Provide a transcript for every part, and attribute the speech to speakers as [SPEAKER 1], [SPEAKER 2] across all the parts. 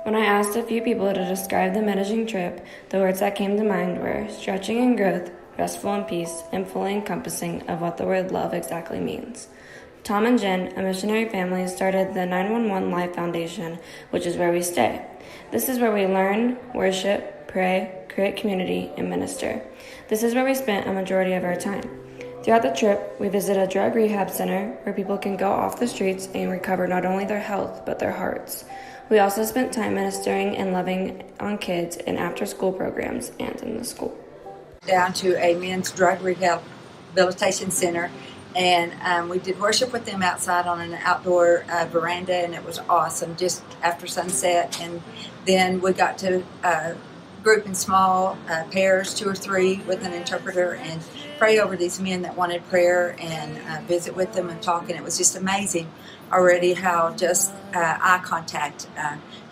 [SPEAKER 1] When I asked a few people to describe the Medellin trip, the words that came to mind were stretching and growth, restful and peace, and fully encompassing of what the word love exactly means. Tom and Jen, a missionary family, started the 911 Life Foundation, which is where we stay. This is where we learn, worship, pray, create community, and minister. This is where we spent a majority of our time. Throughout the trip, we visit a drug rehab center where people can go off the streets and recover not only their health, but their hearts. We also spent time ministering and loving on kids in after-school programs and in the school.
[SPEAKER 2] Down to a men's drug rehabilitation center, and we did worship with them outside on an outdoor veranda, and it was awesome just after sunset. And then we got to group in small pairs, 2 or 3, with an interpreter, and pray over these men that wanted prayer and visit with them and talk. And it was just amazing already how just eye contact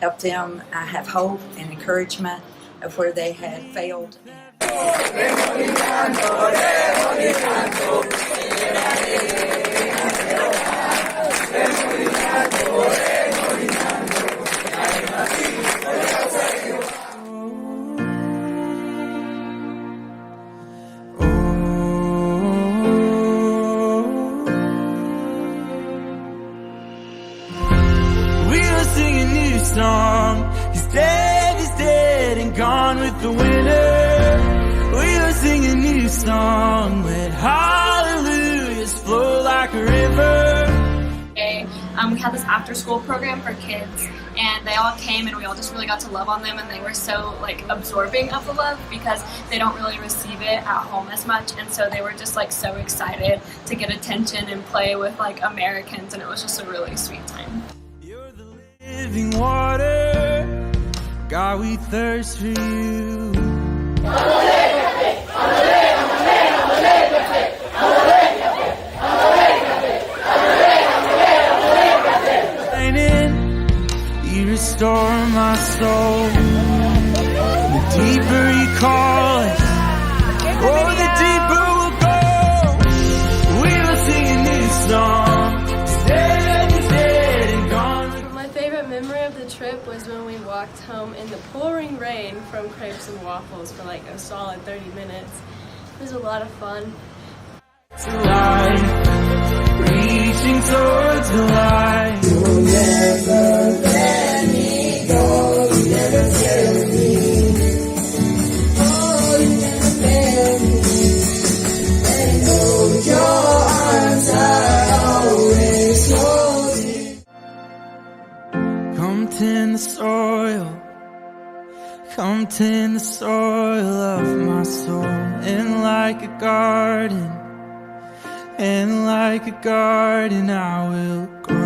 [SPEAKER 2] helped them have hope and encouragement of where they had failed.
[SPEAKER 3] He's dead and gone with the winner. We'll sing a new song, let hallelujahs flow like a river.
[SPEAKER 4] We had this after-school program for kids, and they all came, and we all just really got to love on them, and they were so absorbing of the love because they don't really receive it at home as much, and so they were just so excited to get attention and play with Americans, and it was just a really sweet time.
[SPEAKER 3] Living water, God, we thirst for you. You restore my soul. The deeper you call us, oh, the deeper we'll go. We will sing a new song.
[SPEAKER 5] Memory of the trip was when we walked home in the pouring rain from Crepes and Waffles for a solid 30 minutes. It was a lot of fun.
[SPEAKER 3] Reaching towards the light.
[SPEAKER 6] You'll never let me go. You never fail me. Oh, you never fail me. Letting go with your arms are always holding.
[SPEAKER 3] Come tend the soil. Come tend the soil of my soul. And like a garden. And like a garden I will grow.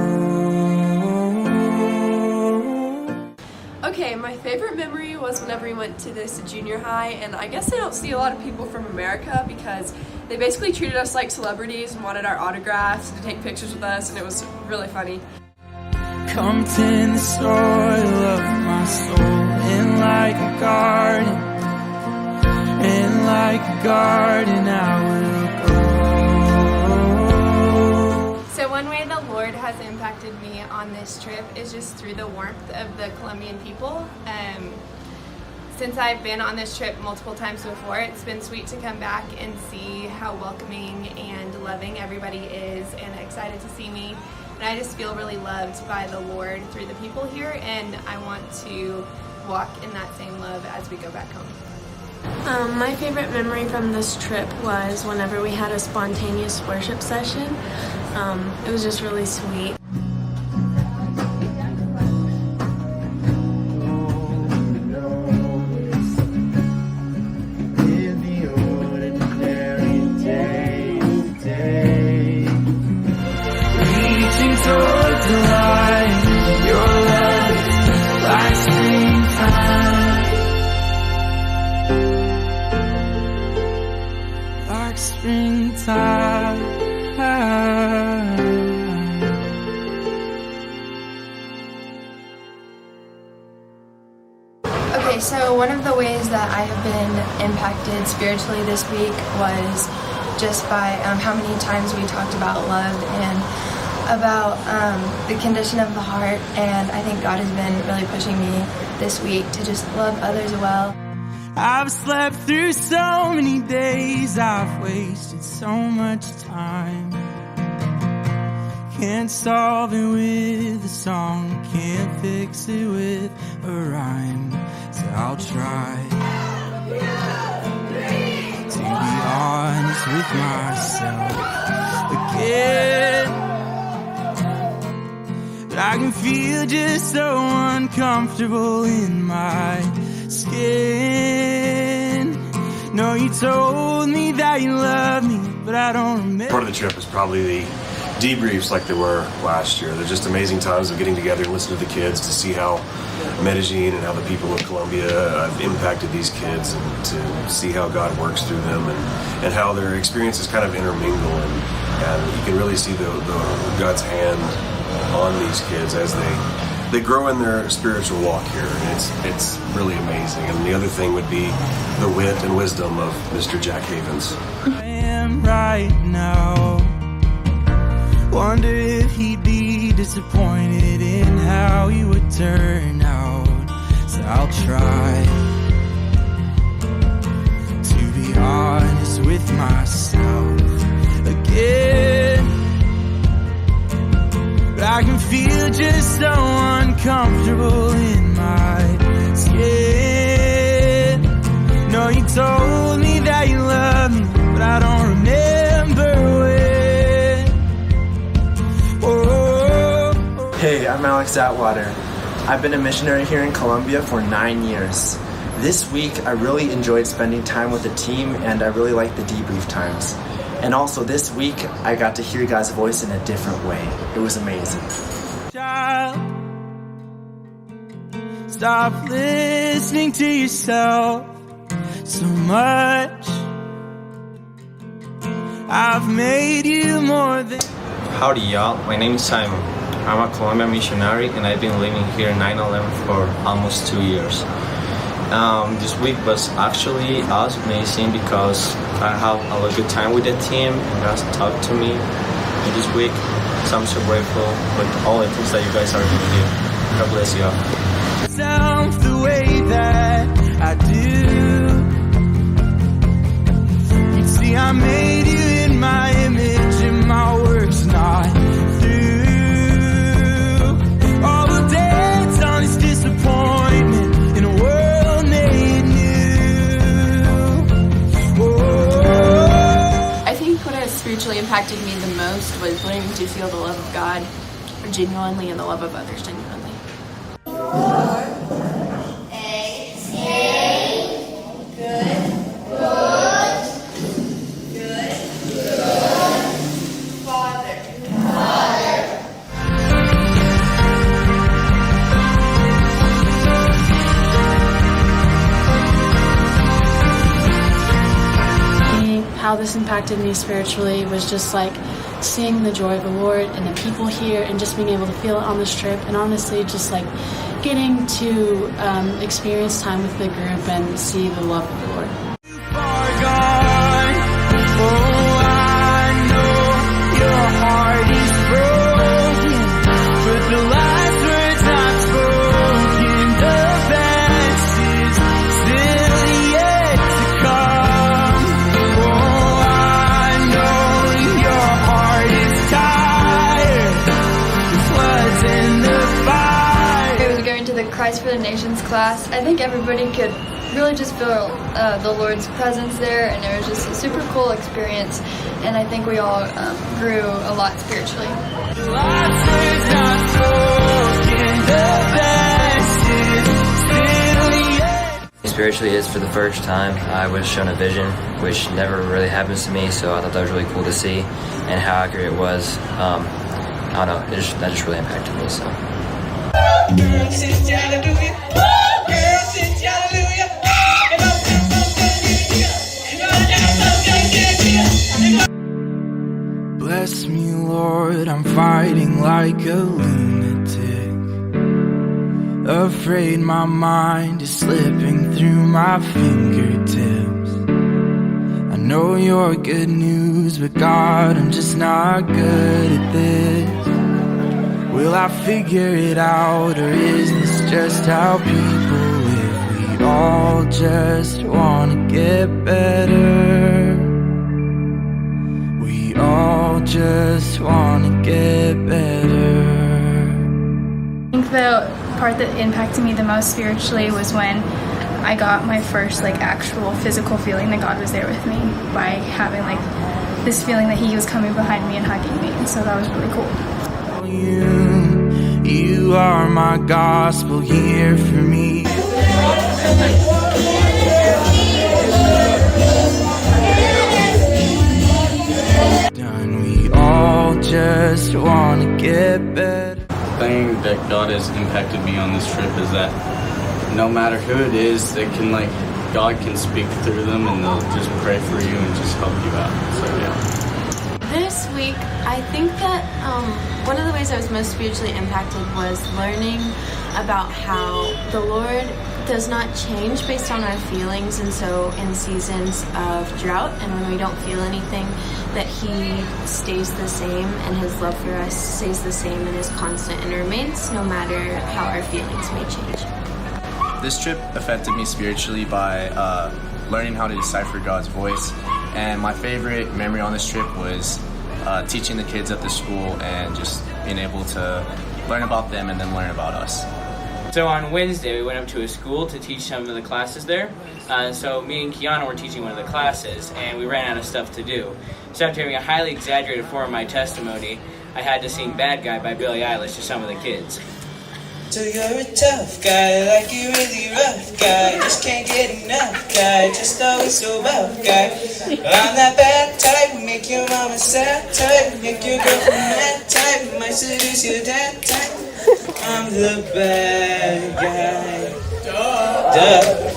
[SPEAKER 5] Okay, my favorite memory was whenever we went to this junior high, and I guess I don't see a lot of people from America because they basically treated us like celebrities and wanted our autographs to take pictures with us, and it was really funny.
[SPEAKER 3] Come tend the soil of my soul. And like a garden. And like a garden I will grow.
[SPEAKER 7] So one way the Lord has impacted me on this trip is just through the warmth of the Colombian people. Since I've been on this trip multiple times before, it's been sweet to come back and see how welcoming and loving everybody is and excited to see me. And I just feel really loved by the Lord through the people here, and I want to walk in that same love as we go back home.
[SPEAKER 5] My favorite memory from this trip was whenever we had a spontaneous worship session. It was just really sweet.
[SPEAKER 3] Reaching towards the light, your love like springtime. Like springtime.
[SPEAKER 7] Okay, so one of the ways that I have been impacted spiritually this week was just by how many times we talked about love, and
[SPEAKER 8] about the condition of the heart, and I think God has been really pushing me this week to just love others well.
[SPEAKER 3] I've slept through so many days, I've wasted so much time. Can't solve it with a song, can't fix it with a rhyme, so I'll try to be honest with myself again. But I can feel just so uncomfortable in my skin. No, you told me that you love me, but I don't remember.
[SPEAKER 9] Part of the trip was probably the debriefs like they were last year. They're just amazing times of getting together and listening to the kids to see how Medellin and how the people of Colombia have impacted these kids, and to see how God works through them, and how their experiences kind of intermingle, and you can really see the God's hand on these kids as they grow in their spiritual walk here, and it's really amazing. And the other thing would be the wit and wisdom of Mr. Jack Havens.
[SPEAKER 3] I am right now. Wonder if he'd be disappointed in how he would turn out. So I'll try to be honest with myself again. But I can feel just so uncomfortable in my skin. No, you told me that you love me, but I don't remember when.
[SPEAKER 10] Hey, I'm Alex Atwater. I've been a missionary here in Colombia for 9 years. This week, I really enjoyed spending time with the team, and I really liked the debrief times. And also this week, I got to hear God's voice in a different way. It was amazing.
[SPEAKER 3] Child, stop listening to yourself so much. I've made you more than...
[SPEAKER 11] Howdy y'all, my name is Simon. I'm a Colombian missionary and I've been living here in 9/11 for almost 2 years. This week was actually amazing because I have a good time with the team and guys talked to me this week. So I'm so grateful with all the things that you guys are doing here. God bless you all.
[SPEAKER 3] Sounds the way that I do. You see, I made you in my image and my work's not through. All the dance on this disappointment in a world made new. Oh.
[SPEAKER 5] I think what has spiritually impacted me the most was learning to feel the love of God genuinely and the love of others genuinely.
[SPEAKER 12] How this impacted me spiritually was just like seeing the joy of the Lord and the people here and just being able to feel it on this trip, and honestly just like getting to experience time with the group and see the love of the Lord.
[SPEAKER 13] Christ for the Nations class. I think everybody could really just feel the Lord's presence there, and it was just a super cool experience, and I think we all grew a lot spiritually.
[SPEAKER 14] Spiritually is for the first time I was shown a vision, which never really happens to me, so I thought that was really cool to see, and how accurate it was. I don't know, that just really impacted me. So.
[SPEAKER 6] Girl, sing hallelujah. Girl, sing hallelujah.
[SPEAKER 3] Bless me, Lord, I'm fighting like a lunatic. Afraid my mind is slipping through my fingertips. I know you're good news, but God, I'm just not good at this. Will I figure it out, or is this just how people live? We all just wanna get better. We all just wanna get better.
[SPEAKER 15] I think the part that impacted me the most spiritually was when I got my first actual physical feeling that God was there with me, by having this feeling that He was coming behind me and hugging me, and so that was really cool.
[SPEAKER 3] You are my gospel here for me. Done, we all just wanna get better.
[SPEAKER 16] The thing that God has impacted me on this trip is that no matter who it is, that can God can speak through them, and they'll just pray for you and just help you out. So yeah.
[SPEAKER 17] This week, I think that one of the ways I was most spiritually impacted was learning about how the Lord does not change based on our feelings, and so in seasons of drought and when we don't feel anything, that He stays the same, and His love for us stays the same and is constant and remains no matter how our feelings may change.
[SPEAKER 10] This trip affected me spiritually by learning how to decipher God's voice, and my favorite memory on this trip was teaching the kids at the school and just being able to learn about them and then learn about us.
[SPEAKER 18] So on Wednesday, we went up to a school to teach some of the classes there. So me and Kiana were teaching one of the classes, and we ran out of stuff to do. So after having a highly exaggerated form of my testimony, I had to sing Bad Guy by Billie Eilish to some of the kids.
[SPEAKER 6] So you're a tough guy, like you really rough guy. Just can't get enough guy, just always so rough guy. I'm that bad type, make your mama sad type, make your girlfriend mad type, might seduce your dad type. I'm the bad guy. Duh.